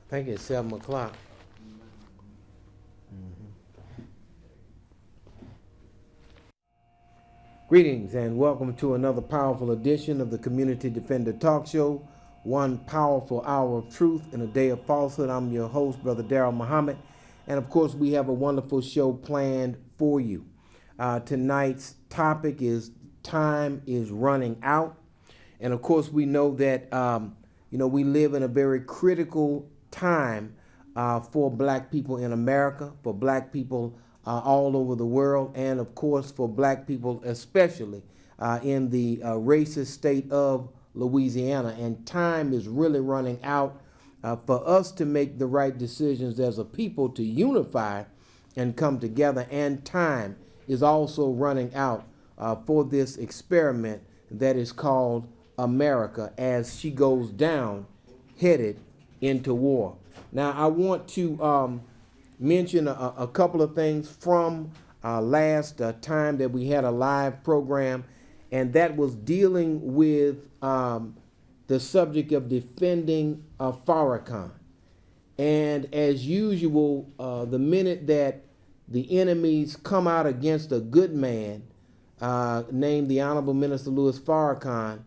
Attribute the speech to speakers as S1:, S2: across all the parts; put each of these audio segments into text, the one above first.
S1: I think it's 7 o'clock. Greetings and welcome to another powerful edition of the Community Defender Talk Show. One powerful hour of truth in a day of falsehood. I'm your host, Brother Daryl Muhammad. And of course, we have a wonderful show planned for you. Tonight's topic is time is running out. And of course, we know that, we live in a very critical time for black people in America, for black people all over the world, and of course for black people especially in the racist state of Louisiana. And time is really running out for us to make the right decisions as a people to unify and come together. And time is also running out for this experiment that is called America as she goes down, headed into war. Now, I want to mention a couple of things from last time that we had a live program, and that was dealing with the subject of defending Farrakhan. And as usual, the minute that the enemies come out against a good man named the Honorable Minister Louis Farrakhan,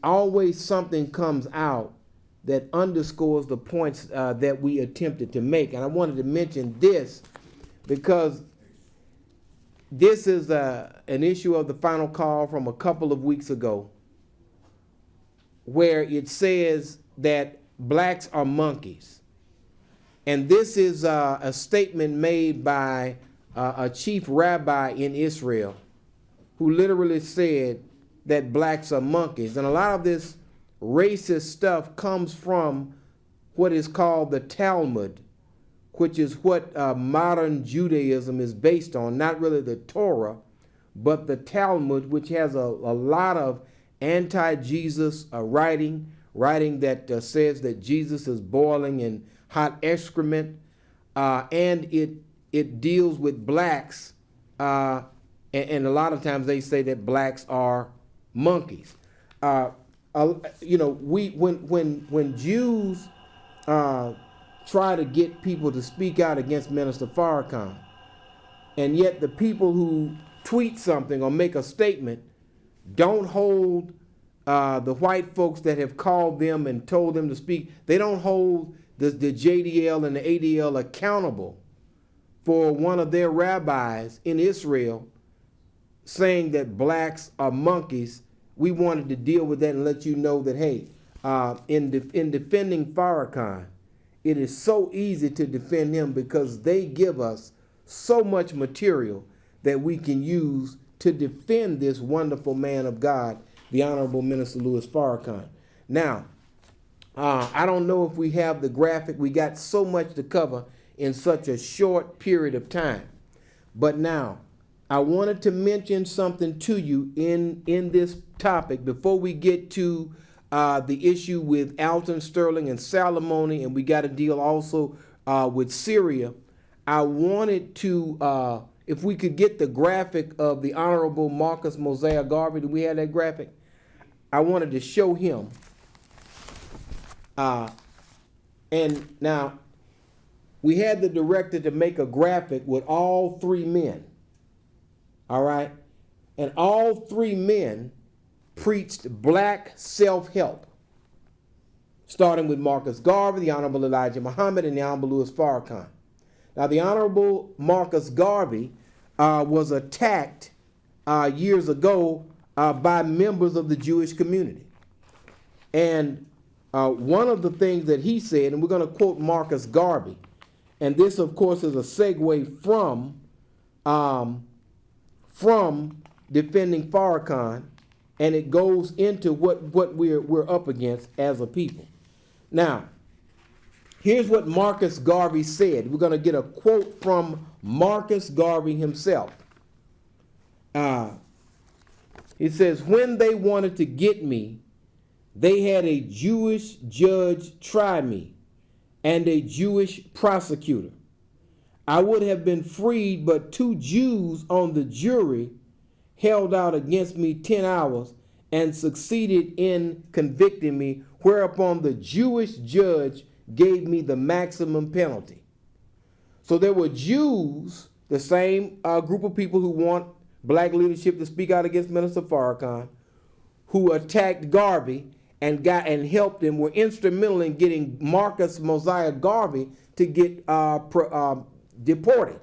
S1: always something comes out that underscores the points that we attempted to make. And I wanted to mention this because this is an issue of the final call from a couple of weeks ago, where it says that blacks are monkeys. And this is a statement made by a chief rabbi in Israel who literally said that blacks are monkeys. And a lot of this racist stuff comes from what is called the Talmud, which is what modern Judaism is based on, not really the Torah, but the Talmud, which has a lot of anti-Jesus writing that says that Jesus is boiling in hot excrement, and it deals with blacks, and a lot of times they say that blacks are monkeys. When Jews try to get people to speak out against Minister Farrakhan, and yet the people who tweet something or make a statement don't hold the white folks that have called them and told them to speak, they don't hold the JDL and the ADL accountable for one of their rabbis in Israel saying that blacks are monkeys. We wanted to deal with that and let you know that, hey, in defending Farrakhan, it is so easy to defend him because they give us so much material that we can use to defend this wonderful man of God, the Honorable Minister Louis Farrakhan. Now, I don't know if we have the graphic. We got so much to cover in such a short period of time. But now, I wanted to mention something to you in this topic before we get to the issue with Alton Sterling and Salamone, and we got to deal also with Syria. I wanted to, if we could get the graphic of the Honorable Marcus Mosiah Garvey. Do we have that graphic? I wanted to show him. And now, we had the director to make a graphic with all three men. All right? And all three men preached black self-help, starting with Marcus Garvey, the Honorable Elijah Muhammad, and the Honorable Louis Farrakhan. Now, the Honorable Marcus Garvey was attacked years ago by members of the Jewish community. And one of the things that he said, and we're going to quote Marcus Garvey, and this, of course, is a segue from defending Farrakhan, and it goes into what we're up against as a people. Now, here's what Marcus Garvey said. We're going to get a quote from Marcus Garvey himself. He says, "When they wanted to get me, they had a Jewish judge try me and a Jewish prosecutor. I would have been freed, but 2 Jews on the jury held out against me 10 hours and succeeded in convicting me, whereupon the Jewish judge gave me the maximum penalty. So there were Jews, the same group of people who want black leadership to speak out against Minister Farrakhan, who attacked Garvey and helped him, were instrumental in getting Marcus Mosiah Garvey to get deported.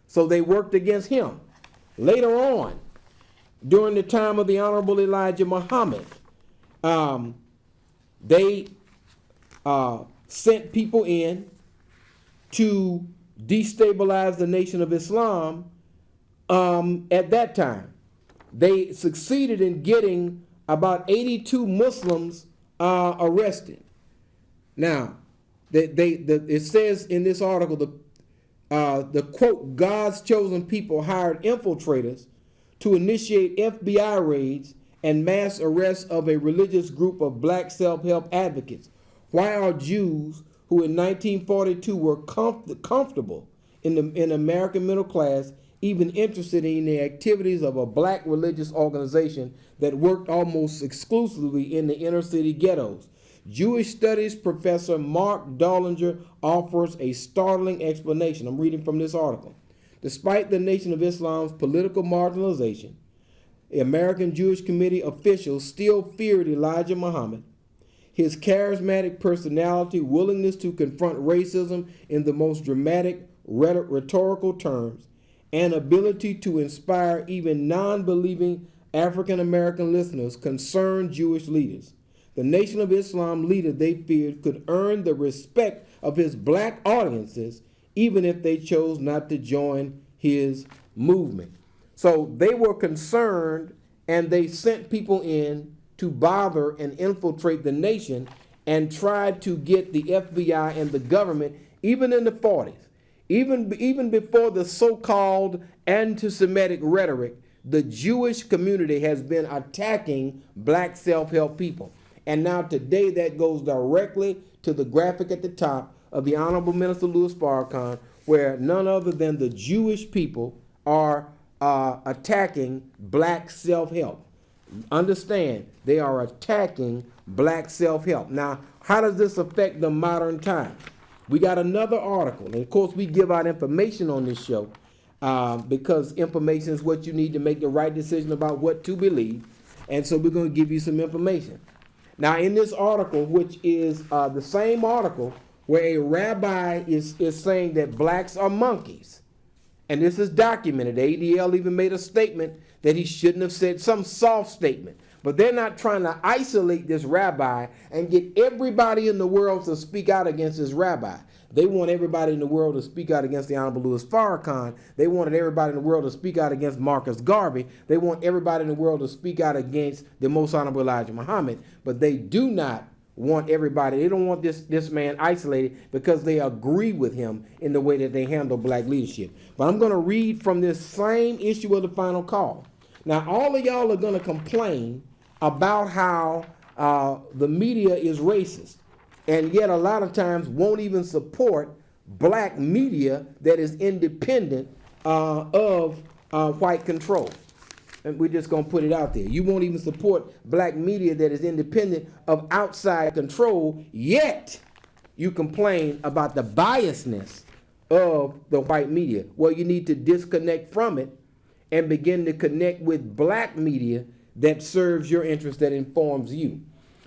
S1: So they worked against him. Later on, during the time of the Honorable Elijah Muhammad, they sent people in to destabilize the Nation of Islam. At that time, they succeeded in getting about 82 Muslims arrested. Now, it says in this article, the quote, God's chosen people hired infiltrators to initiate FBI raids and mass arrests of a religious group of black self-help advocates. Why are Jews who in 1942 were comfortable in the American middle class even interested in the activities of a black religious organization that worked almost exclusively in the inner city ghettos? Jewish studies professor Mark Dollinger offers a startling explanation. I'm reading from this article. Despite the Nation of Islam's political marginalization, the American Jewish Committee officials still feared Elijah Muhammad. His charismatic personality, willingness to confront racism in the most dramatic rhetorical terms, and ability to inspire even non-believing African American listeners concerned Jewish leaders. The Nation of Islam leader they feared could earn the respect of his black audiences even if they chose not to join his movement. So they were concerned, and they sent people in to bother and infiltrate the nation and tried to get the FBI and the government, even in the 40s, even before the so-called anti-Semitic rhetoric, the Jewish community has been attacking black self-help people. And now today that goes directly to the graphic at the top of the Honorable Minister Louis Farrakhan, where none other than the Jewish people are attacking black self-help. Understand, they are attacking black self-help. Now, how does this affect the modern time? We got another article, and of course we give out information on this show because information is what you need to make the right decision about what to believe, and so we're going to give you some information. Now, in this article, which is the same article where a rabbi is saying that blacks are monkeys, and this is documented. The ADL even made a statement that he shouldn't have said, some soft statement. But they're not trying to isolate this rabbi and get everybody in the world to speak out against this rabbi. They want everybody in the world to speak out against the Honorable Louis Farrakhan. They wanted everybody in the world to speak out against Marcus Garvey. They want everybody in the world to speak out against the Most Honorable Elijah Muhammad. But they do not want everybody. They don't want this man isolated because they agree with him in the way that they handle black leadership. But I'm going to read from this same issue of the Final Call. Now, all of y'all are going to complain about how the media is racist, and yet a lot of times won't even support black media that is independent of white control. And we're just going to put it out there. You won't even support black media that is independent of outside control, yet you complain about the biasness of the white media. Well, you need to disconnect from it and begin to connect with black media that serves your interest, that informs you.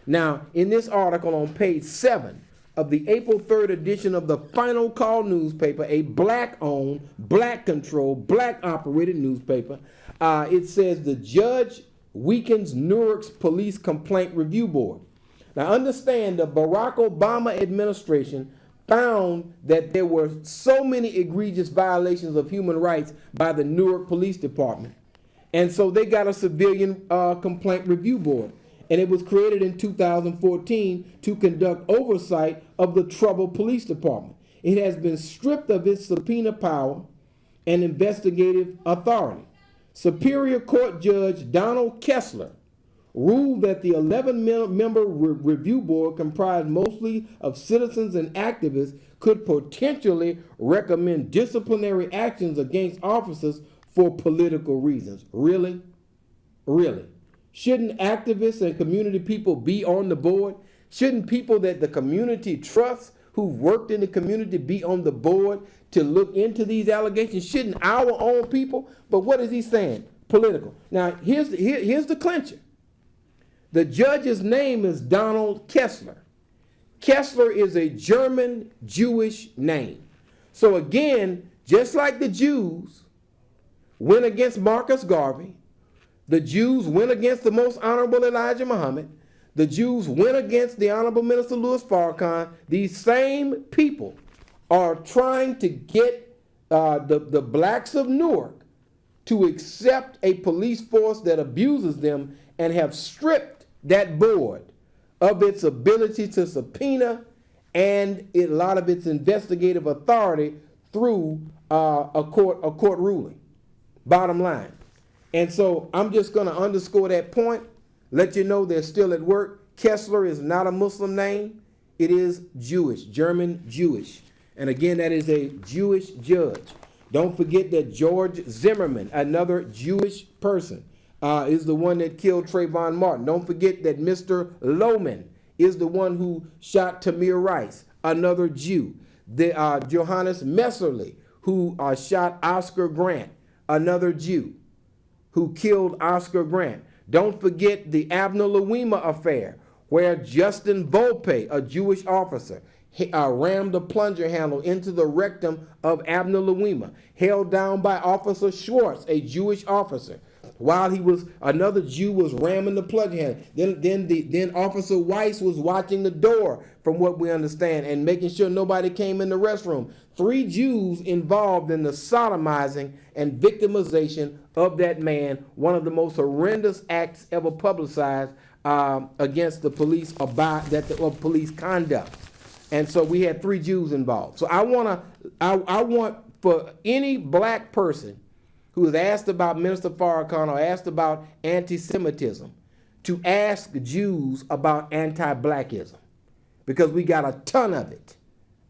S1: Now, in this article on page 7 of the April 3rd edition of the Final Call newspaper, a black-owned, black-controlled, black-operated newspaper, it says the judge weakens Newark's police complaint review board. Now, understand the Barack Obama administration found that there were so many egregious violations of human rights by the Newark Police Department. And so they got a civilian complaint review board. And it was created in 2014 to conduct oversight of the troubled police department. It has been stripped of its subpoena power and investigative authority. Superior Court Judge Donald Kessler ruled that the 11-member review board, comprised mostly of citizens and activists, could potentially recommend disciplinary actions against officers for political reasons. Really? Really? Shouldn't activists and community people be on the board? Shouldn't people that the community trusts who've worked in the community be on the board to look into these allegations? Shouldn't our own people? But what is he saying? Political. Now, here's the clincher. The judge's name is Donald Kessler. Kessler is a German Jewish name. So again, just like the Jews went against Marcus Garvey, the Jews went against the most honorable Elijah Muhammad, the Jews went against the Honorable Minister Louis Farrakhan. These same people are trying to get the blacks of Newark to accept a police force that abuses them and have stripped that board of its ability to subpoena and a lot of its investigative authority through a court ruling. Bottom line. And so I'm just going to underscore that point, let you know they're still at work. Kessler is not a Muslim name. It is Jewish, German Jewish. And again, that is a Jewish judge. Don't forget that George Zimmerman, another Jewish person, is the one that killed Trayvon Martin. Don't forget that Mr. Lohman is the one who shot Tamir Rice, another Jew. The Johannes Messerly, who shot Oscar Grant, another Jew, who killed Oscar Grant. Don't forget the Abner Louima affair, where Justin Volpe, a Jewish officer, rammed a plunger handle into the rectum of Abner Louima, held down by Officer Schwartz, a Jewish officer, while another Jew was ramming the plunger handle. Then Officer Weiss was watching the door, from what we understand, and making sure nobody came in the restroom. 3 Jews involved in the sodomizing and victimization of that man, one of the most horrendous acts ever publicized against the police of police conduct. And so we had 3 Jews involved. So I want for any black person who is asked about Minister Farrakhan or asked about anti-Semitism to ask Jews about anti-blackism, because we got a ton of it.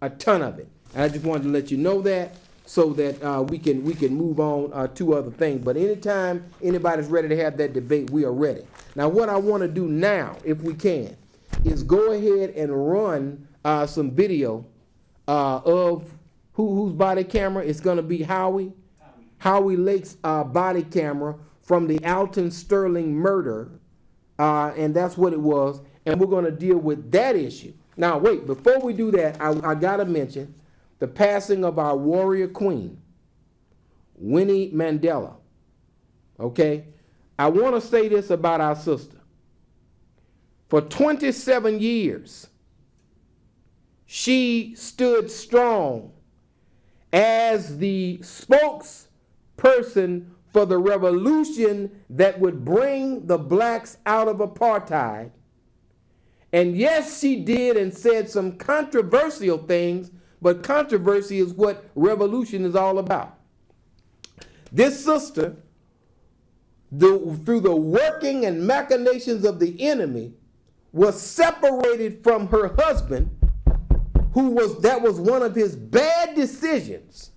S1: And I just wanted to let you know that so that we can move on to other things. But anytime anybody's ready to have that debate, we are ready. Now, what I want to do now, if we can, is go ahead and run some video of whose body camera. It's going to be Howie Lake's body camera from the Alton Sterling murder, and that's what it was. And we're going to deal with that issue. Now, wait, before we do that, I got to mention the passing of our warrior queen, Winnie Mandela. Okay? I want to say this about our sister. For 27 years, she stood strong as the spokesperson for the revolution that would bring the blacks out of apartheid. And yes, she did and said some controversial things, but controversy is what revolution is all about. This sister, through the working and machinations of the enemy, was separated from her husband, that was one of his bad decisions,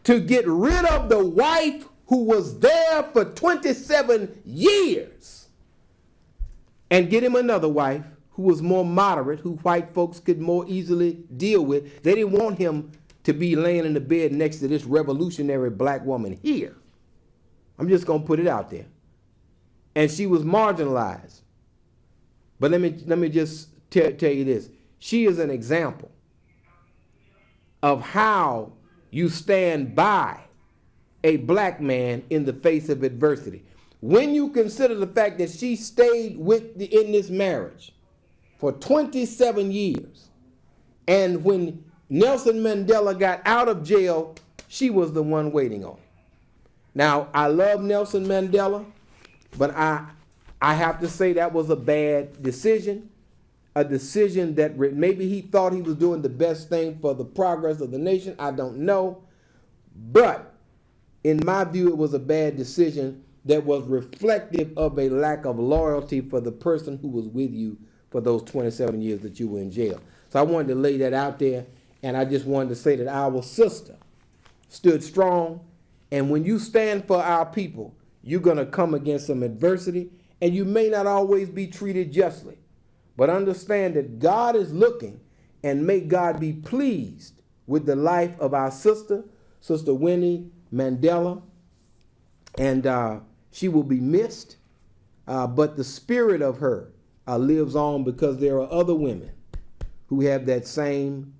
S1: to get rid of the wife who was there for 27 years and get him another wife who was more moderate, who white folks could more easily deal with. They didn't want him to be laying in the bed next to this revolutionary black woman here. I'm just going to put it out there. And she was marginalized. But let me just tell you this. She is an example of how you stand by a black man in the face of adversity. When you consider the fact that she stayed in this marriage for 27 years, and when Nelson Mandela got out of jail, she was the one waiting on him. Now, I love Nelson Mandela, but I have to say that was a bad decision. A decision that maybe he thought he was doing the best thing for the progress of the nation. I don't know. But in my view, it was a bad decision that was reflective of a lack of loyalty for the person who was with you for those 27 years that you were in jail. So I wanted to lay that out there, and I just wanted to say that our sister stood strong, and when you stand for our people, you're going to come against some adversity, and you may not always be treated justly. But understand that God is looking, and may God be pleased with the life of our sister, Sister Winnie Mandela. And she will be missed, but the spirit of her lives on, because there are other women who have that same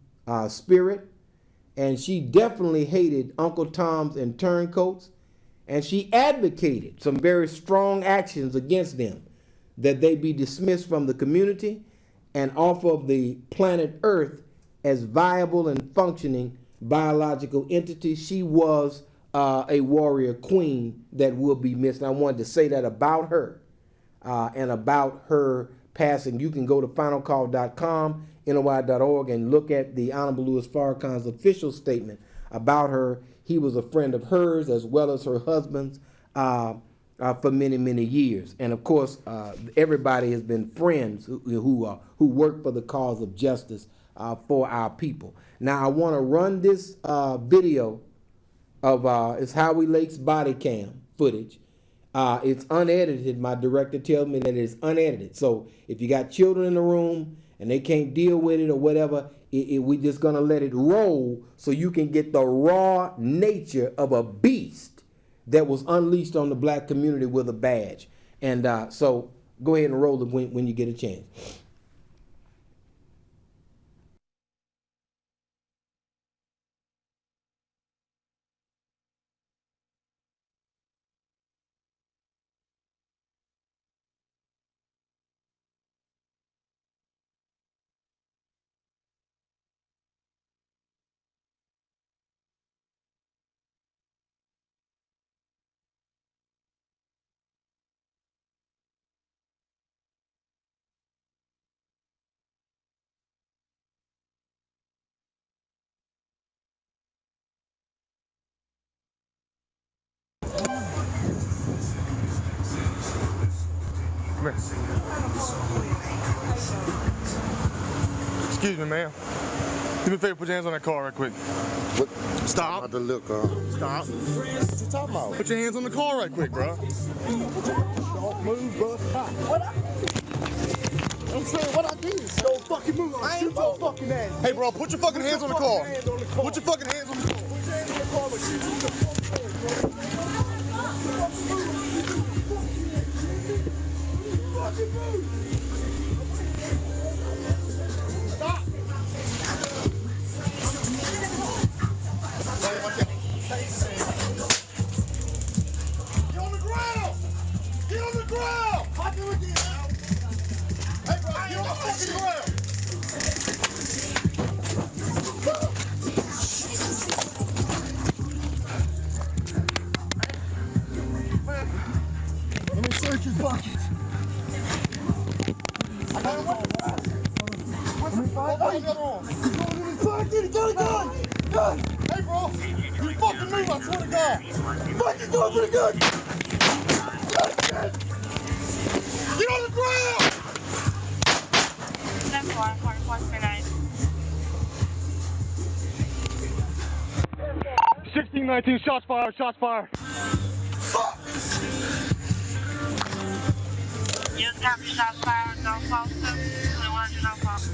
S1: spirit. And she definitely hated Uncle Toms and turncoats, and she advocated some very strong actions against them, that they be dismissed from the community and off of the planet Earth as viable and functioning biological entities. She was a warrior queen that will be missed. And I wanted to say that about her and about her passing. You can go to finalcall.com, NOI.org, and look at the Honorable Louis Farrakhan's official statement about her. He was a friend of hers as well as her husband's for many, many years. And of course, everybody has been friends who work for the cause of justice for our people. Now, I want to run this video of it's Howie Lake's body cam footage. It's unedited. My director tells me that it's unedited. So if you got children in the room and they can't deal with it or whatever, we just gonna let it roll so you can get the raw nature of a beast that was unleashed on the black community with a badge. And so go ahead and roll it when you get a chance.
S2: Excuse me, ma'am. Do me a favor, put your hands on that car right quick.
S3: What?
S2: Stop.
S3: About to look,
S2: Stop.
S3: What you talking about?
S2: Put your hands on the car right quick, bro.
S3: Don't move, bro. What I'm saying, what I did? Don't fucking move. I ain't your fucking ass.
S2: Hey, bro, put your fucking hands on the car. Put your fucking hands on the car.
S3: Put your hands on the car, but you do the fucking move. Stop. Get on the ground. Get on the ground. I do it again. Hey, bro, get on the fucking ground. Let me search his pockets. I got him. Let me find the other arm. Get a gun. Gun. Hey, bro, you fucking move, I swear to God. Fucking go for the gun. Get on the ground.
S2: 1619, shots fired, shots fired.
S4: You copy shots fired, no false. We want you no false.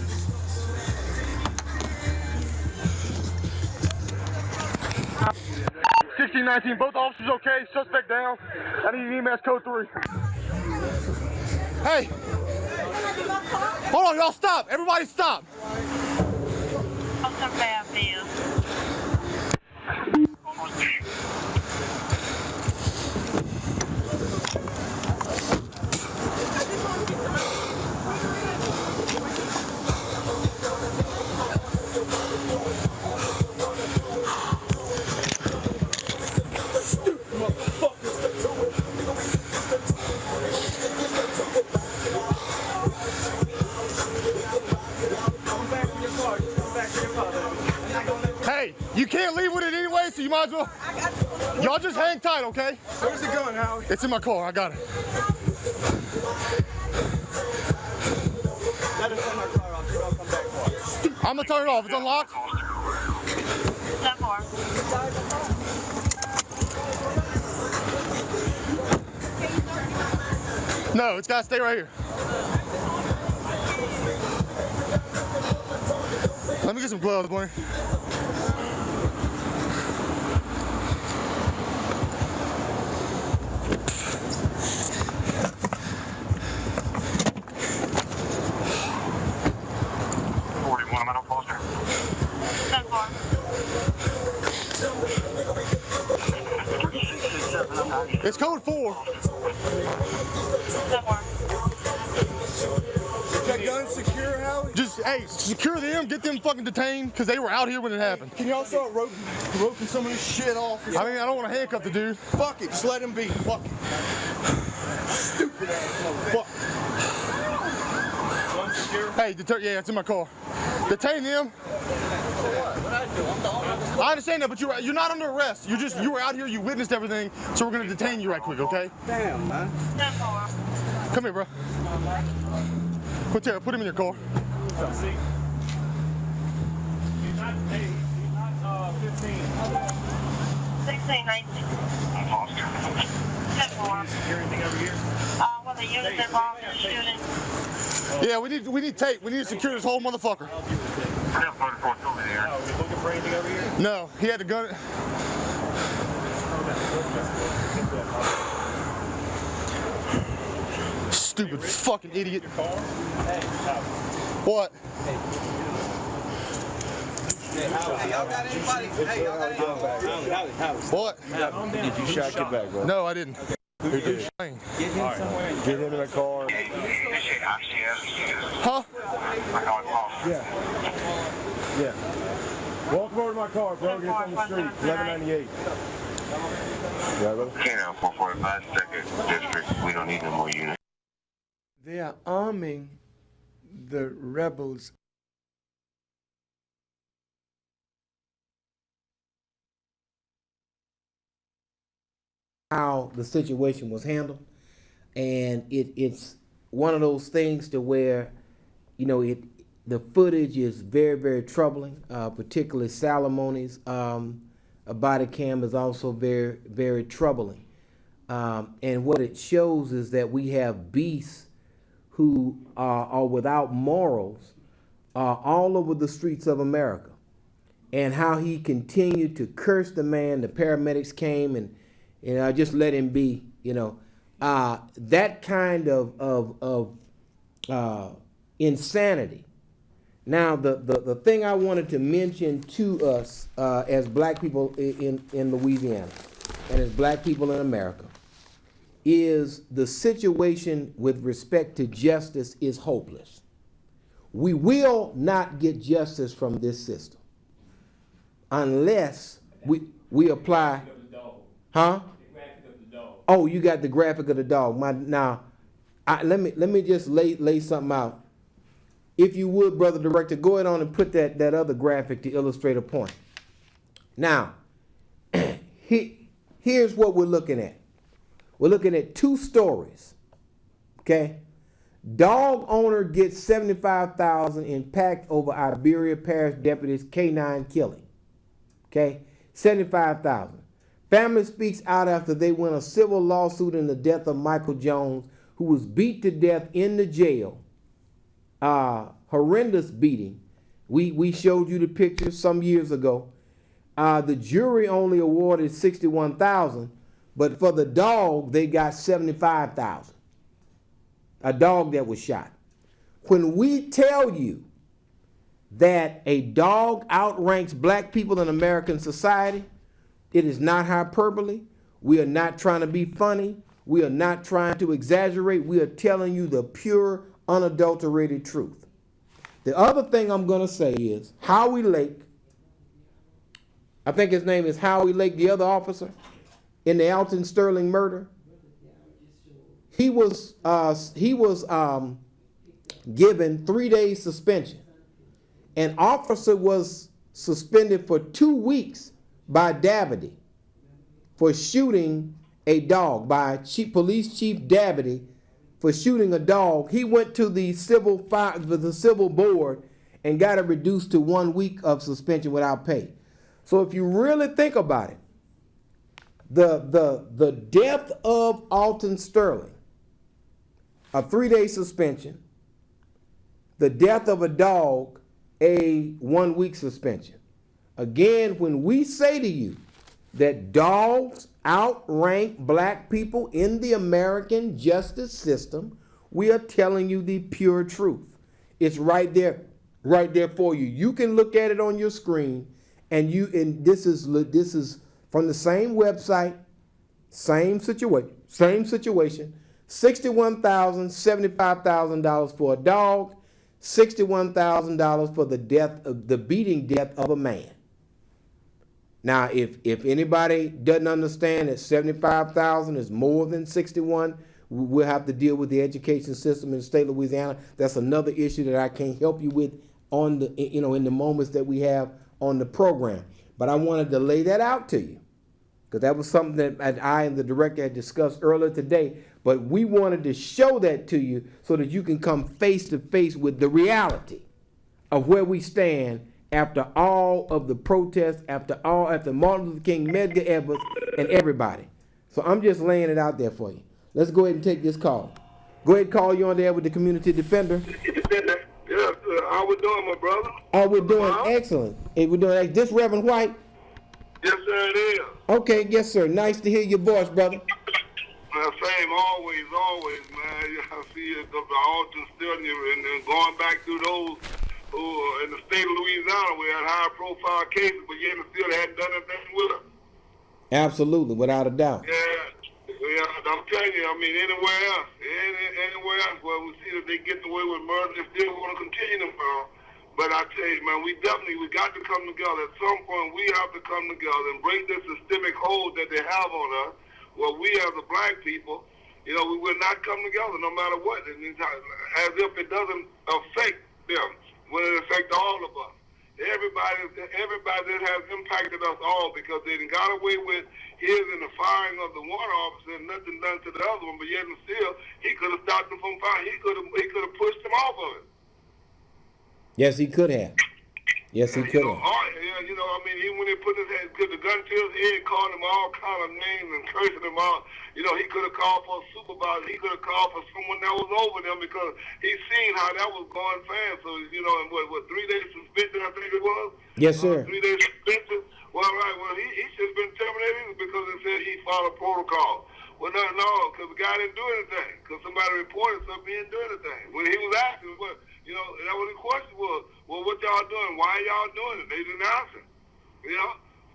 S2: 1619, both officers okay, suspect down. I need EMS code 3. Hey! Hold on, y'all stop! Everybody stop!
S4: Officer Fairfield.
S2: Hey, you can't leave with it anyway, so you might as well. Y'all just hang tight, okay?
S3: Where's the gun, Howie?
S2: It's in my car, I got it.
S3: That is on my car. I'll come back for it.
S2: I'm gonna turn it off. It's unlocked.
S4: 10-4.
S2: No, it's gotta stay right here. Let me get some gloves, boy. It's code 4.
S3: That gun secure, Howie?
S2: Just, hey, secure them, get them fucking detained, because they were out here when it happened.
S3: Can y'all start roping some of this shit off?
S2: I mean, I don't want to handcuff the dude.
S3: Fuck it, just let him be. Fuck it. Stupid ass motherfucker.
S2: Hey, yeah, it's in my car. Detain them. I understand that, but you're not under arrest. You were out here, you witnessed everything, so we're gonna detain you right quick, okay?
S3: Damn, man.
S2: Come here, bro. Put him in your car.
S5: He's not 15.
S4: 16, 19. 10-4.
S5: Anything over here?
S4: Well, the units involved in the shooting.
S2: Yeah, we need tape. We need to secure this whole motherfucker.
S5: Oh, we looking for anything over here?
S2: No, he had a gun. Stupid fucking idiot. What? What?
S6: Did you shot your back, bro?
S2: No, I didn't.
S6: Who did?
S5: Get him somewhere.
S6: Get him in the car.
S2: Huh?
S6: Yeah. Yeah. Walk over to my car, bro. Get on the street. 1198. Yeah, brother.
S7: Canine 445 second district. We don't need no more units.
S8: They are arming the rebels.
S1: How the situation was handled, and it's one of those things to where, you know, the footage is very, very troubling, particularly Salomone's a body cam is also very, very troubling. And what it shows is that we have beasts who are without morals all over the streets of America, and how he continued to curse the man. The paramedics came and just let him be. That kind of insanity. Now, the thing I wanted to mention to us as black people in Louisiana and as black people in America is the situation with respect to justice is hopeless. We will not get justice from this system unless we apply. Huh? Oh, you got the graphic of the dog. Let me just lay something out. If you would, brother director, go ahead on and put that other graphic to illustrate a point. Now, here's what we're looking at. We're looking at two stories. Okay? Dog owner gets $75,000 in packed over Iberia Parish deputy's K9 killing. Okay? $75,000. Family speaks out after they win a civil lawsuit in the death of Michael Jones, who was beat to death in the jail. Horrendous beating. We showed you the pictures some years ago. The jury only awarded $61,000, but for the dog, they got $75,000. A dog that was shot. When we tell you that a dog outranks black people in American society, it is not hyperbole. We are not trying to be funny. We are not trying to exaggerate. We are telling you the pure, unadulterated truth. The other thing I'm going to say is Howie Lake, I think his name is Howie Lake, the other officer in the Alton Sterling murder. He was given 3 days suspension. An officer was suspended for 2 weeks by Davity for shooting a dog, by Police Chief Davity for shooting a dog. He went to the civil board and got it reduced to 1 week of suspension without pay. So if you really think about it, the death of Alton Sterling a 3-day suspension. The death of a dog, a 1-week suspension. Again, when we say to you that dogs outrank black people in the American justice system, we are telling you the pure truth. It's right there for you. You can look at it on your screen, and this is from the same website, same situation, $61,000, $75,000 for a dog, $61,000 for the beating death of a man. Now, if anybody doesn't understand that 75,000 is more than 61, we'll have to deal with the education system in the state of Louisiana. That's another issue that I can't help you with in the moments that we have on the program. But I wanted to lay that out to you, because that was something that I and the director had discussed earlier today. But we wanted to show that to you so that you can come face to face with the reality of where we stand after all of the protests, after Martin Luther King, Medgar Evers, and everybody. So I'm just laying it out there for you. Let's go ahead and take this call. Go ahead and call you on there with the community defender.
S6: Yes, how we doing, my brother?
S1: Oh, we're doing excellent. Hey, we're doing this, Reverend White.
S6: Yes, sir, it is.
S1: Okay, yes, sir. Nice to hear your voice, brother.
S6: Same, always, man. I see the altar still, and then going back through those who in the state of Louisiana, we had high-profile cases, but yet still hadn't done anything with them.
S1: Absolutely, without a doubt.
S6: Yeah, I'm telling you, I mean, anywhere else where we see that they get away with murder, they still want to continue them. But I tell you, man, we got to come together. At some point, we have to come together and break this systemic hold that they have on us, where we as the black people, we will not come together no matter what, as if it doesn't affect them when it affects all of us. Everybody that has impacted us all, because they got away with his and the firing of the one officer and nothing done to the other one, but yet and still, he could have stopped them from firing. He could have pushed them off of it.
S1: Yes, he could have. Yes, he could have.
S6: Even when they put the gun to his head, calling him all kind of names and cursing him out, he could have called for a supervisor. He could have called for someone that was over them, because he seen how that was going fast. So, and what 3 days suspension, I think it was?
S1: Yes, sir.
S6: 3 days suspension. Well, right. Well, he should have been terminated because it said he followed protocol. Well, no, because the guy didn't do anything. Because somebody reported something, he didn't do anything. When he was asking, that was the question was, well, what y'all doing? Why y'all doing it? They didn't answer.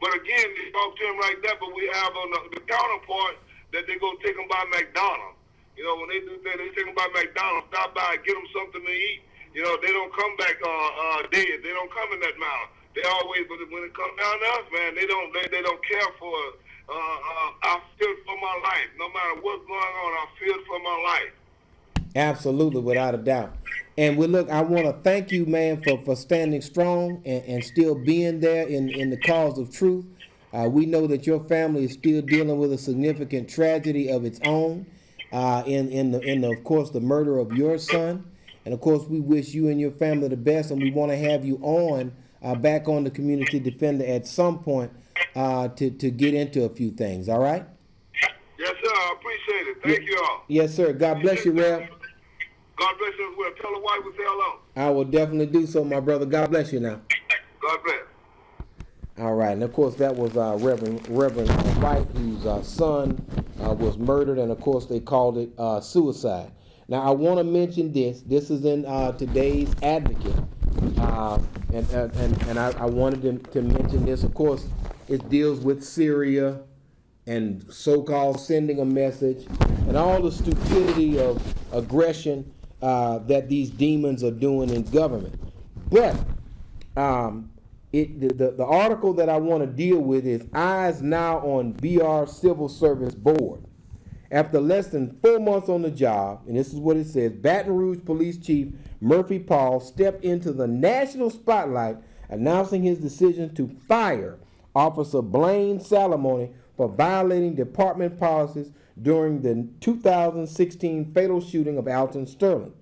S6: But again, they talk to him like that, but we have on the counterpart that they go take him by McDonald's. When they do that, they take him by McDonald's, stop by, get them something to eat. They don't come back dead. They don't come in that manner. They always, but when it comes down to us, man, they don't care for us. I feel for my life. No matter what's going on, I feel for my life.
S1: Absolutely, without a doubt. And I want to thank you, man, for standing strong and still being there in the cause of truth. We know that your family is still dealing with a significant tragedy of its own, of course, the murder of your son. And of course, we wish you and your family the best, and we want to have you back on the Community Defender at some point to get into a few things. All right?
S6: Yes, sir. I appreciate it. Thank you all.
S1: Yes, sir. God bless you, Rev.
S6: God bless you as well. Tell the wife we say hello.
S1: I will definitely do so, my brother. God bless you now.
S6: God bless.
S1: All right, and of course that was Reverend White, whose son was murdered, and of course they called it suicide. Now I want to mention this. This is in today's Advocate, and I wanted to mention this. Of course, it deals with Syria and so-called sending a message and all the stupidity of aggression that these demons are doing in government. But the article that I want to deal with is eyes now on BR Civil Service Board. After less than 4 months on the job, and this is what it says, Baton Rouge Police Chief Murphy Paul stepped into the national spotlight announcing his decision to fire Officer Blaine Salamone for violating department policies during the 2016 fatal shooting of Alton Sterling.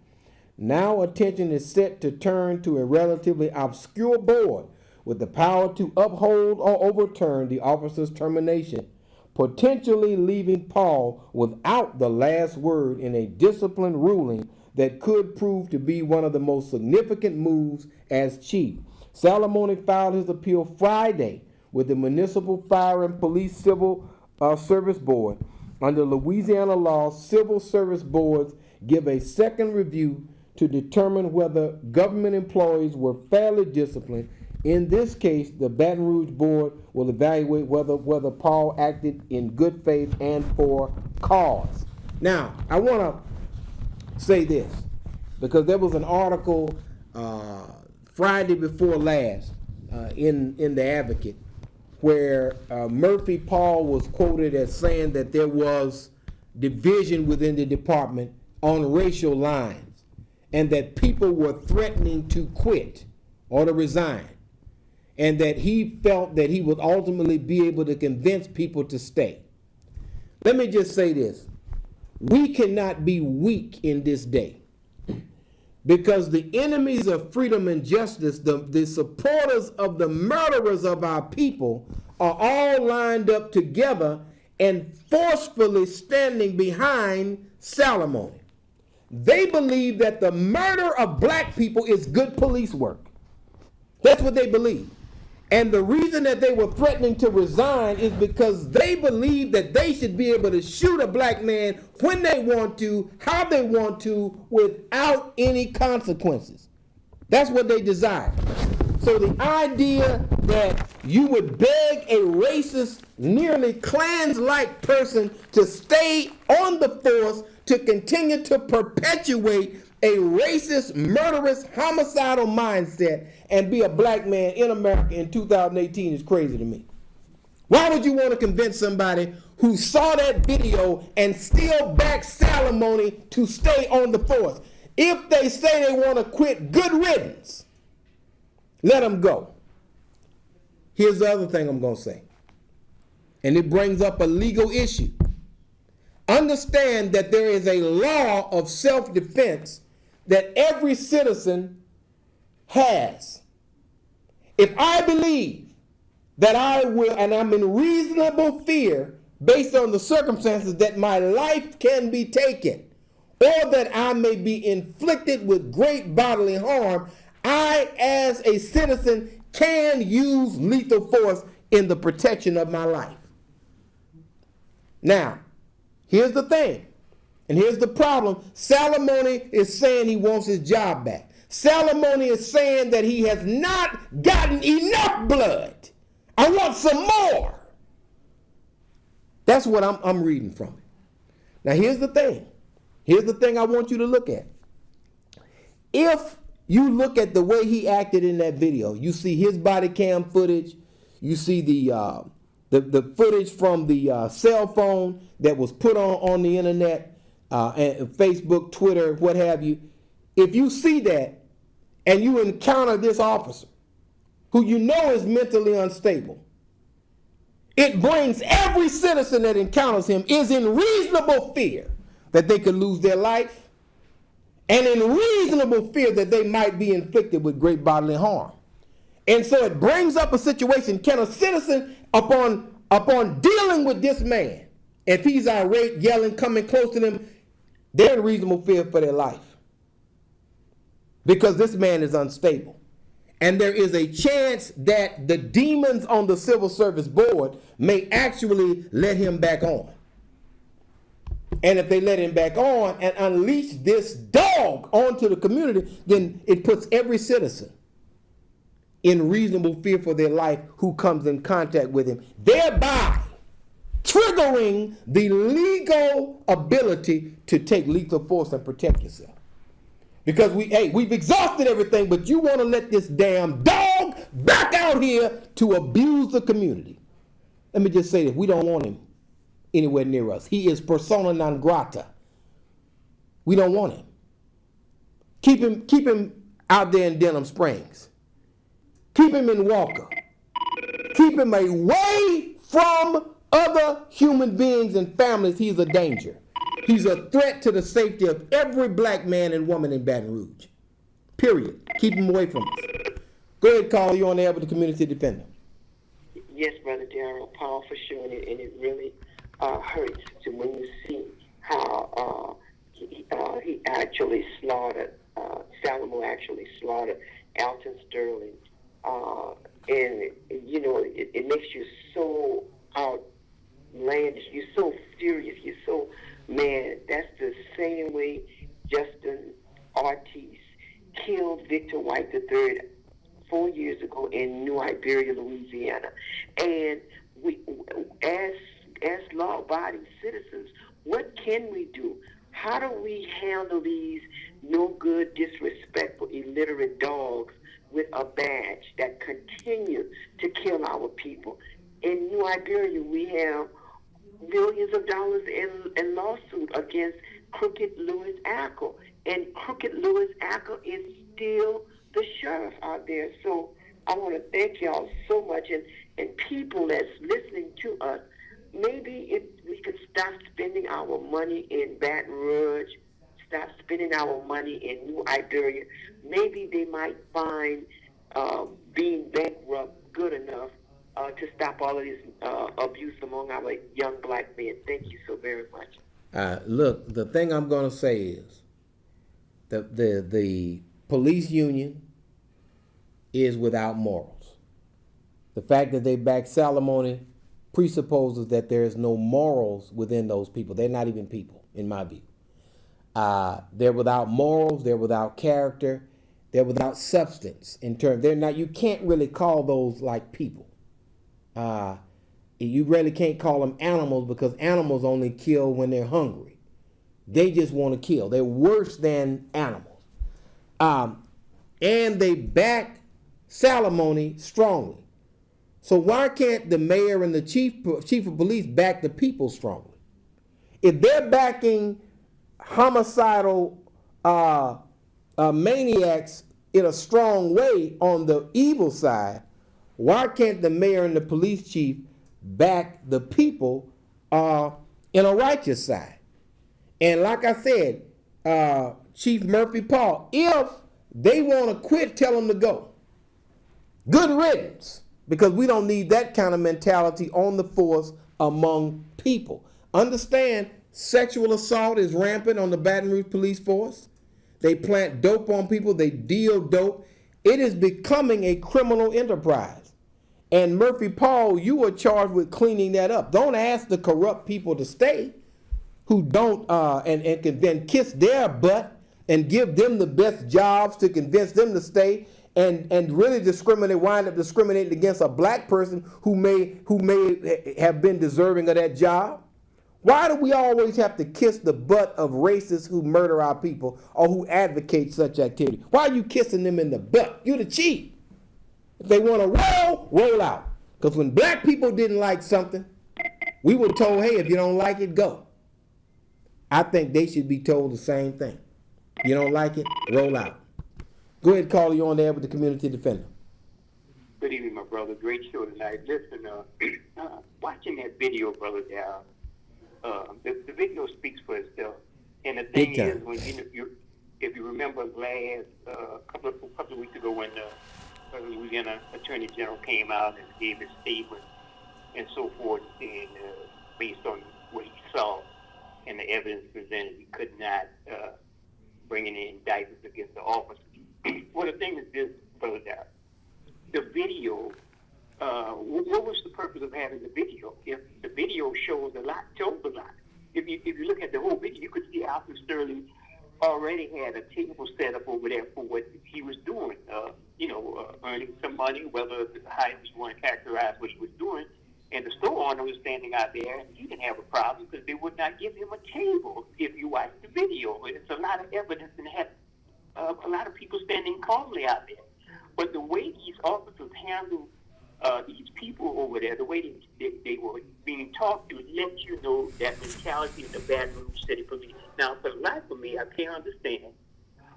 S1: Now attention is set to turn to a relatively obscure board with the power to uphold or overturn the officer's termination. potentially leaving Paul without the last word in a discipline ruling that could prove to be one of the most significant moves as chief. Salamone filed his appeal Friday with the Municipal Fire and Police Civil Service Board. Under Louisiana law, civil service boards give a second review to determine whether government employees were fairly disciplined. In this case, the Baton Rouge board will evaluate whether Paul acted in good faith and for cause. Now, I want to say this, because there was an article Friday before last in the Advocate where Murphy Paul was quoted as saying that there was division within the department on racial lines and that people were threatening to quit or to resign, and that he felt that he would ultimately be able to convince people to stay. Let me just say this. We cannot be weak in this day, because the enemies of freedom and justice, the supporters of the murderers of our people, are all lined up together and forcefully standing behind Salamone. They believe that the murder of black people is good police work. That's what they believe. And the reason that they were threatening to resign is because they believe that they should be able to shoot a black man when they want to, how they want to, without any consequences. That's what they desire. So the idea that you would beg a racist, nearly Klans-like person to stay on the force to continue to perpetuate a racist, murderous, homicidal mindset and be a black man in America in 2018 is crazy to me. Why would you want to convince somebody who saw that video and still back Salamone to stay on the force? If they say they want to quit, good riddance. Let them go. Here's the other thing I'm going to say, and it brings up a legal issue. Understand that there is a law of self-defense that every citizen has. If I believe that I will, and I'm in reasonable fear based on the circumstances that my life can be taken, or that I may be inflicted with great bodily harm, I, as a citizen, can use lethal force in the protection of my life. Now, here's the thing, and here's the problem. Salamone is saying he wants his job back. Salamone is saying that he has not gotten enough blood. I want some more. That's what I'm reading from it. Now, here's the thing. Here's the thing I want you to look at. If you look at the way he acted in that video, you see his body cam footage, you see the footage from the cell phone that was put on the internet, and Facebook, Twitter, what have you. If you see that and you encounter this officer who you know is mentally unstable, it brings every citizen that encounters him is in reasonable fear that they could lose their life, and in reasonable fear that they might be inflicted with great bodily harm. And so it brings up a situation. Can a citizen, upon dealing with this man, if he's irate, yelling, coming close to them, they're in reasonable fear for their life, because this man is unstable. And there is a chance that the demons on the Civil Service Board may actually let him back on. And if they let him back on and unleash this dog onto the community, then it puts every citizen in reasonable fear for their life who comes in contact with him, thereby triggering the legal ability to take lethal force and protect yourself. Because we've exhausted everything, but you want to let this damn dog back out here to abuse the community. Let me just say this. We don't want him anywhere near us. He is persona non grata. We don't want him. Keep him out there in Denham Springs. Keep him in Walker. Keep him away from other human beings and families. He's a danger. He's a threat to the safety of every black man and woman in Baton Rouge. Period. Keep him away from us. Go ahead, Carl. You're on the air with the Community Defender.
S9: Yes, Brother Daryl. Daryl. Powerful show, and it really hurts to when you see how he actually slaughtered, Salamo actually slaughtered Alton Sterling. And, you know, it makes you so outlandish. You're so furious. You're so mad. That's the same way Justin Ortiz killed Victor White III 4 years ago in New Iberia, Louisiana. And we, as law-abiding citizens, what can we do? How do we handle these no-good, disrespectful, illiterate dogs with a badge that continue to kill our people? In New Iberia, we have millions of dollars in lawsuit against Crooked Louis Ackle. And Crooked Louis Ackle is still the sheriff out there. So I want to thank y'all so much. And people that's listening to us, maybe if we could stop spending our money in Baton Rouge, stop spending our money in New Iberia, maybe they might find being bankrupt good enough to stop all of this abuse among our young black men. Thank you so very much.
S1: Look, the thing I'm going to say is the police union is without morals. The fact that they back Salamone presupposes that there is no morals within those people. They're not even people, in my view. They're without morals. They're without character. They're without substance. In terms, they're not. You can't really call those like people. You really can't call them animals because animals only kill when they're hungry. They just want to kill. They're worse than animals. And they back Salamone strongly. So why can't the mayor and the chief of police back the people strongly? If they're backing homicidal maniacs in a strong way on the evil side, why can't the mayor and the police chief back the people in a righteous side? And like I said, Chief Murphy Paul, if they want to quit, tell them to go. Good riddance. Because we don't need that kind of mentality on the force among people. Understand, sexual assault is rampant on the Baton Rouge police force. They plant dope on people. They deal dope. It is becoming a criminal enterprise. And Murphy Paul, you are charged with cleaning that up. Don't ask the corrupt people to stay who don't and can then kiss their butt and give them the best jobs to convince them to stay. And really wind up discriminating against a black person who may have been deserving of that job. Why do we always have to kiss the butt of racists who murder our people or who advocate such activity? Why are you kissing them in the butt? You're the chief. If they want to roll out. Because when black people didn't like something, we were told, hey, if you don't like it, go. I think they should be told the same thing. You don't like it, roll out. Go ahead, Carl. You're on there with the community defender.
S10: Good evening, my brother. Great show tonight. Listen, watching that video, brother, the video speaks for itself. And the thing is, when if you remember last couple of weeks ago when the Louisiana Attorney General came out and gave his statement and so forth, and based on what he saw and the evidence presented, he could not bring any indictments against the officers. Well, the thing is this, Brother Daryl. The video, what was the purpose of having the video? If the video shows a lot, tells a lot. If you look at the whole video, you could see Alton Sterling already had a table set up over there for what he was doing, earning some money, whether how you want to characterize what he was doing. And the store owner was standing out there, and he didn't have a problem because they would not give him a table if you watch the video. It's a lot of evidence and have a lot of people standing calmly out there. But the way these officers handle these people over there, the way they were being talked to, let you know that mentality of the Baton Rouge City Police. Now, for the life of me, I can't understand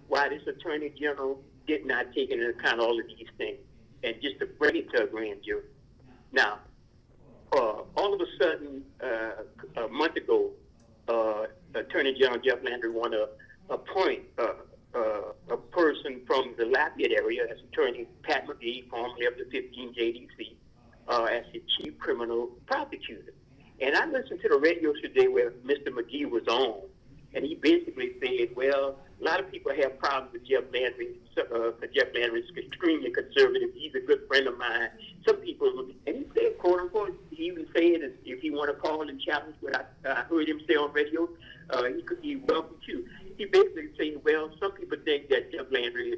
S10: why this Attorney General did not take into account all of these things and just to bring it to a grand jury. Now, all of a sudden, a month ago, Attorney General Jeff Landry wanted to appoint a person from the Lafayette area as Attorney Pat McGee, formerly of the 15 JDC, as the chief criminal prosecutor. And I listened to the radio today where Mr. McGee was on, and he basically said, well, a lot of people have problems with Jeff Landry. Jeff Landry is extremely conservative. He's a good friend of mine. Some people, and he said, quote unquote, he even said, if you want to call and challenge what I heard him say on radio, he could be welcome to. He basically said, well, some people think that Jeff Landry,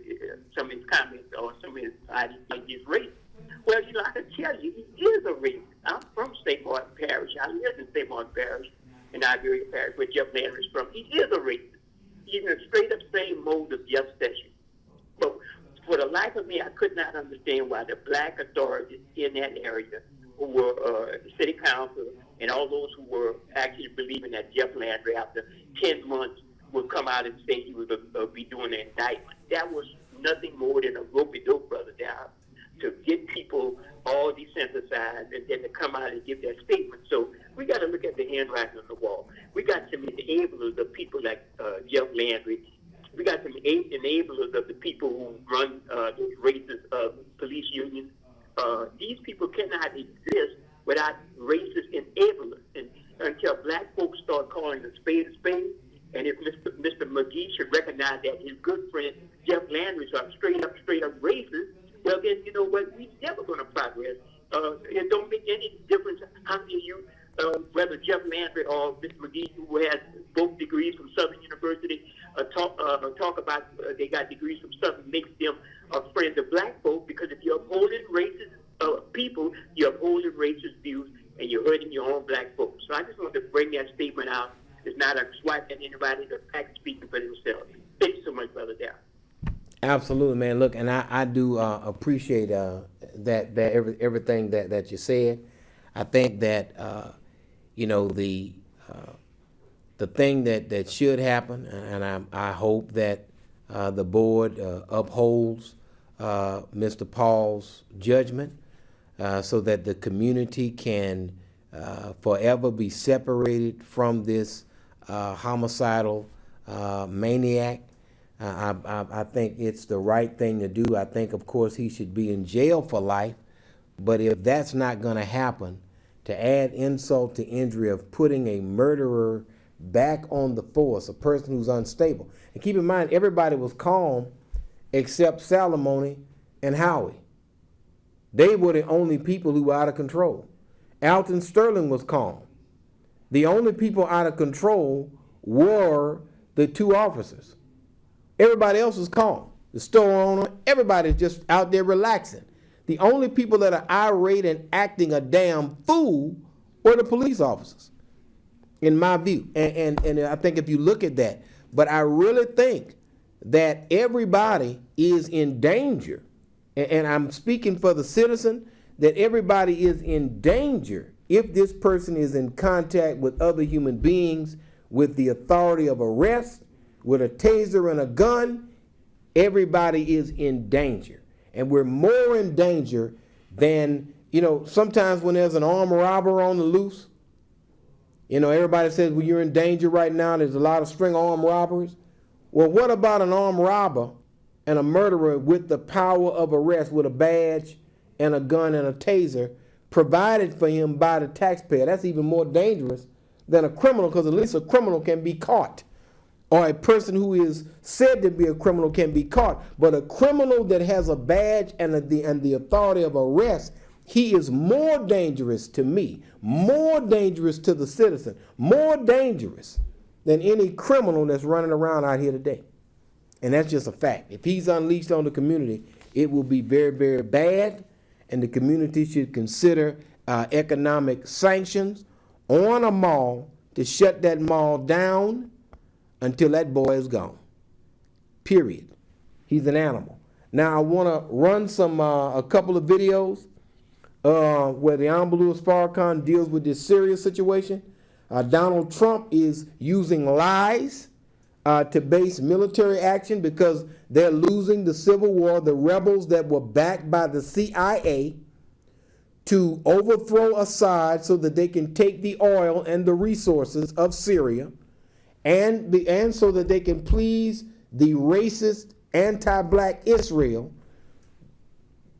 S10: some of his comments or some of his ideas is racist. Well, I can tell you, he is a racist. I'm from St. Martin Parish. I live in St. Martin Parish, in Iberia Parish, where Jeff Landry is from. He is a racist. He's in a straight-up same mode of Jeff Sessions. But for the life of me, I could not understand why the black authorities in that area, who were the city council, and all those who were actually believing that Jeff Landry, after 10 months, would come out and say he would be doing an indictment. That was nothing more than a rope-a-dope, brother, down to get people all desensitized and then to come out and give that statement. So we got to look at the handwriting on the wall. We got some enablers of people like Jeff Landry. We got some enablers of the people who run those racist police unions. These people cannot exist without racist enablers. And until black folks start calling a spade, and if Mr. McGee should recognize that his good friend Jeff Landry is a straight up racist, well then, you know what, we're never going to progress. It don't make any difference how many of you, whether Jeff Landry or Mr. McGee, who has both degrees from Southern University, talk about they got degrees from Southern, makes them friends of black folk, because if you're upholding racist people, you're upholding racist views, and you're hurting your own black folks. So I just wanted to bring that statement out. It's not a swipe at anybody, the fact speaking for themselves. Thank you so much, Brother Daryl.
S1: Absolutely, man. Look, and I do appreciate everything that you said. I think that the thing that should happen, and I hope that the board upholds Mr. Paul's judgment, so that the community can forever be separated from this homicidal maniac. I think it's the right thing to do. I think, of course, he should be in jail for life. But if that's not going to happen, to add insult to injury of putting a murderer back on the force, a person who's unstable. And keep in mind, everybody was calm except Salamone and Howie. They were the only people who were out of control. Alton Sterling was calm. The only people out of control were the two officers. Everybody else was calm. The store owner, everybody's just out there relaxing. The only people that are irate and acting a damn fool were the police officers, in my view. And I think if you look at that, but I really think that everybody is in danger. And I'm speaking for the citizen, that everybody is in danger if this person is in contact with other human beings with the authority of arrest, with a taser and a gun. Everybody is in danger. And we're more in danger than, sometimes when there's an armed robber on the loose, everybody says, well, you're in danger right now. There's a lot of string armed robberies. Well, what about an armed robber and a murderer with the power of arrest, with a badge and a gun and a taser provided for him by the taxpayer? That's even more dangerous than a criminal, because at least a criminal can be caught, or a person who is said to be a criminal can be caught. But a criminal that has a badge and the authority of arrest, he is more dangerous to me, more dangerous to the citizen, more dangerous than any criminal that's running around out here today. And that's just a fact. If he's unleashed on the community, it will be very, very bad, and the community should consider economic sanctions on a mall to shut that mall down until that boy is gone. Period. He's an animal. Now I want to run a couple of videos where the Honorable Louis Farrakhan deals with this serious situation. Donald Trump is using lies to base military action because they're losing the civil war. The rebels that were backed by the CIA to overthrow Assad so that they can take the oil and the resources of Syria, and so that they can please the racist, anti-black Israel.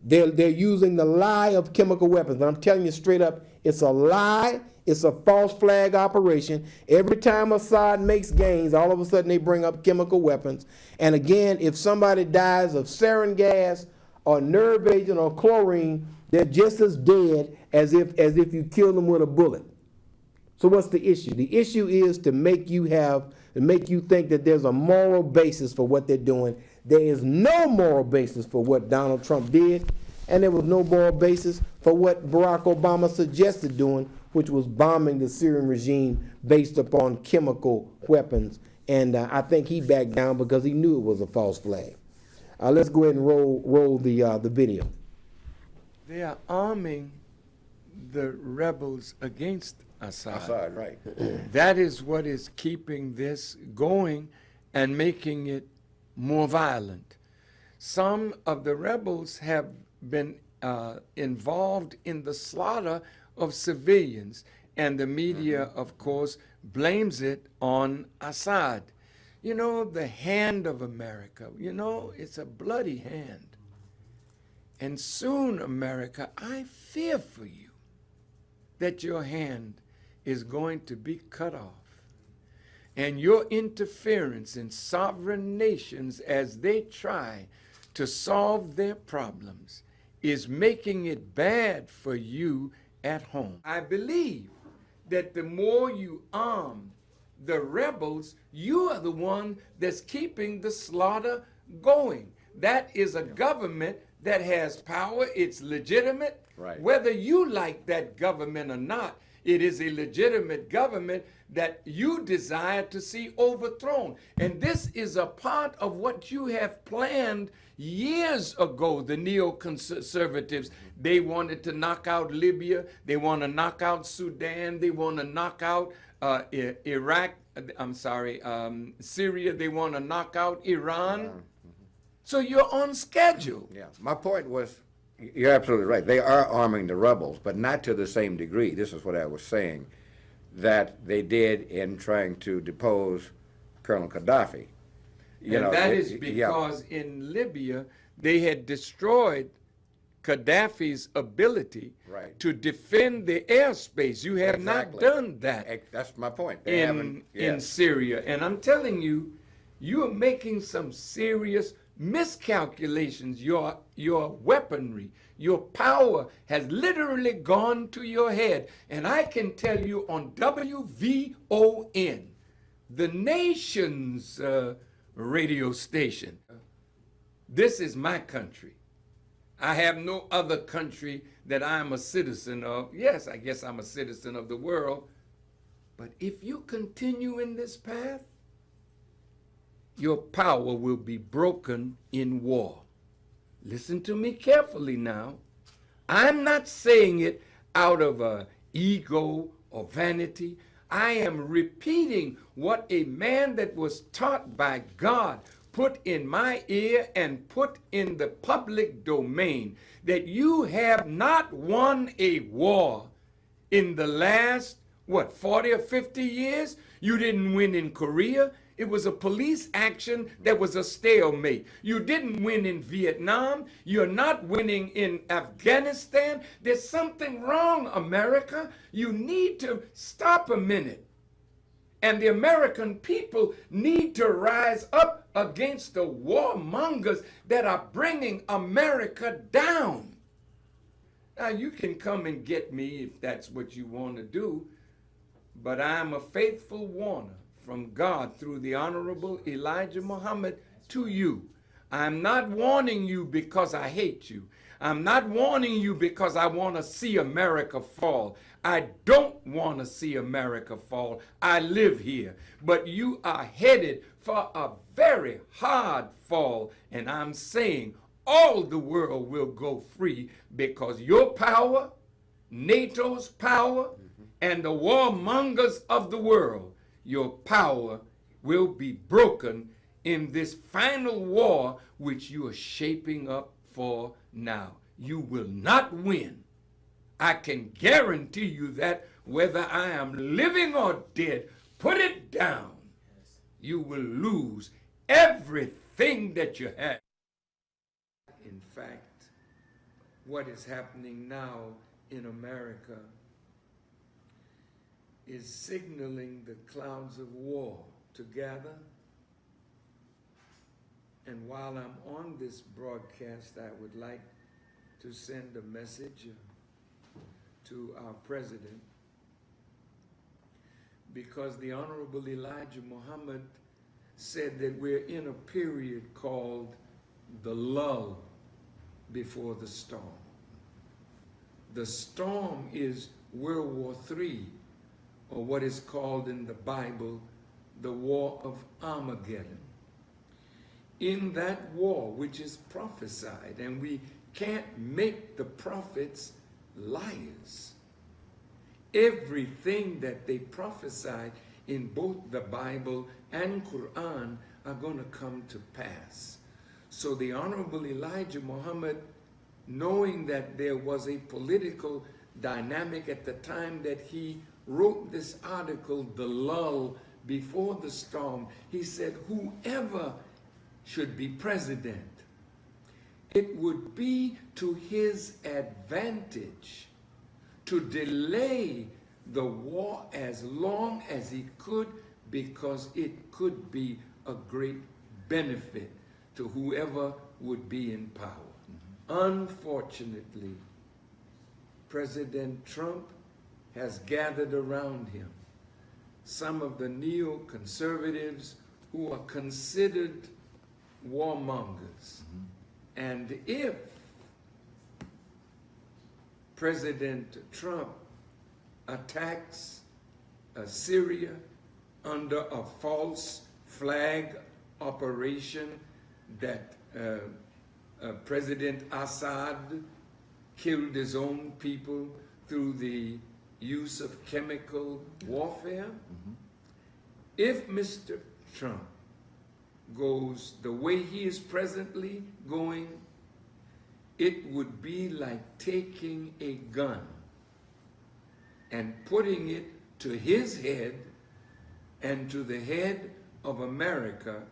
S1: They're using the lie of chemical weapons. And I'm telling you straight up, it's a lie. It's a false flag operation. Every time Assad makes gains, all of a sudden they bring up chemical weapons. And again, if somebody dies of sarin gas or nerve agent or chlorine, they're just as dead as if you kill them with a bullet. So what's the issue? The issue is to make you think that there's a moral basis for what they're doing. There is no moral basis for what Donald Trump did, and there was no moral basis for what Barack Obama suggested doing, which was bombing the Syrian regime based upon chemical weapons. And I think he backed down because he knew it was a false flag. Let's go ahead and roll the video.
S8: They are arming the rebels against Assad.
S11: Assad, right.
S8: That is what is keeping this going and making it more violent. Some of the rebels have been involved in the slaughter of civilians, and the media, of course, blames it on Assad. You know, the hand of America, you know, it's a bloody hand. And soon, America, I fear for you that your hand is going to be cut off. And your interference in sovereign nations as they try to solve their problems is making it bad for you at home. I believe that the more you arm the rebels, you are the one that's keeping the slaughter going. That is a government that has power. It's legitimate.
S11: Right.
S8: Whether you like that government or not, it is a legitimate government that you desire to see overthrown. And this is a part of what you have planned years ago. The neoconservatives, they wanted to knock out Libya. They want to knock out Sudan. They want to knock out Syria. They want to knock out Iran. So you're on schedule.
S11: Yeah, my point was, you're absolutely right. They are arming the rebels, but not to the same degree. This is what I was saying, that they did in trying to depose Colonel Gaddafi.
S8: That is because in Libya, they had destroyed Gaddafi's ability
S11: right.
S8: to defend the airspace. You have not done that.
S11: That's my point.
S8: In Syria. And I'm telling you, you are making some serious miscalculations. Your weaponry, your power has literally gone to your head. And I can tell you on WVON, the nation's radio station, this is my country. I have no other country that I'm a citizen of. Yes, I guess I'm a citizen of the world. But if you continue in this path, your power will be broken in war. Listen to me carefully now. I'm not saying it out of ego or vanity. I am repeating what a man that was taught by God put in my ear and put in the public domain, that you have not won a war in the last, 40 or 50 years? You didn't win in Korea. It was a police action that was a stalemate. You didn't win in Vietnam. You're not winning in Afghanistan. There's something wrong, America. You need to stop a minute. And the American people need to rise up against the warmongers that are bringing America down. Now, you can come and get me if that's what you want to do, but I'm a faithful warner from God through the Honorable Elijah Muhammad to you. I'm not warning you because I hate you. I'm not warning you because I want to see America fall. I don't want to see America fall. I live here. But you are headed for a very hard fall. And I'm saying all the world will go free because your power, NATO's power, and the warmongers of the world, your power will be broken in this final war which you are shaping up for now. You will not win. I can guarantee you that whether I am living or dead, put it down. You will lose everything that you had. In fact, what is happening now in America is signaling the clouds of war to gather. And while I'm on this broadcast, I would like to send a message to our president, because the Honorable Elijah Muhammad said that we're in a period called the lull before the storm. The storm is World War III, or what is called in the Bible the War of Armageddon. In that war, which is prophesied, and we can't make the prophets liars. Everything that they prophesied in both the Bible and Quran are going to come to pass. So the Honorable Elijah Muhammad, knowing that there was a political dynamic at the time that he wrote this article, The Lull Before the Storm, he said, whoever should be president, it would be to his advantage to delay the war as long as he could, because it could be a great benefit to whoever would be in power. Unfortunately, President Trump has gathered around him some of the neoconservatives who are considered warmongers. And if President Trump attacks Syria under a false flag operation that President Assad killed his own people through the use of chemical warfare, if Mr. Trump goes the way he is presently going, it would be like taking a gun and putting it to his head and to the head of America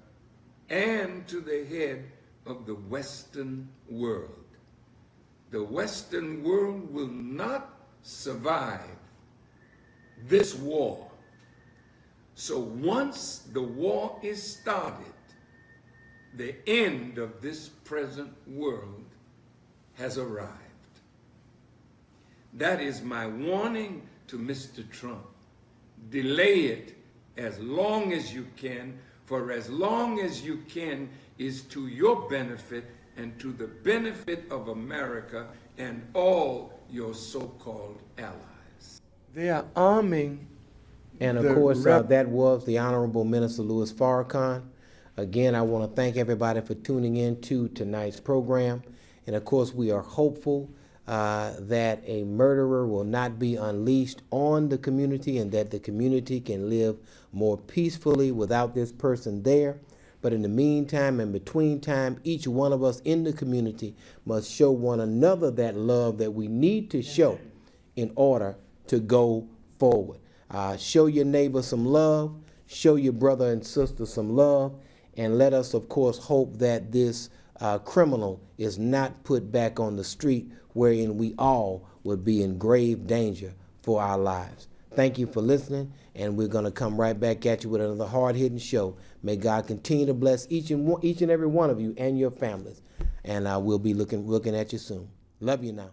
S8: and to the head of the Western world. The Western world will not survive this war. So once the war is started, the end of this present world has arrived. That is my warning to Mr. Trump. Delay it as long as you can, for as long as you can is to your benefit and to the benefit of America and all your so-called allies. They are arming.
S1: And of course, that was the Honorable Minister Louis Farrakhan. Again, I want to thank everybody for tuning in to tonight's program. And of course, we are hopeful that a murderer will not be unleashed on the community and that the community can live more peacefully without this person there. But in the meantime and between time, each one of us in the community must show one another that love that we need to show in order to go forward. Show your neighbor some love, show your brother and sister some love, and let us, of course, hope that this criminal is not put back on the street, wherein we all would be in grave danger for our lives. Thank you for listening, and we're going to come right back at you with another hard-hitting show. May God continue to bless each and every one of you and your families, and we'll be looking at you soon. Love you now.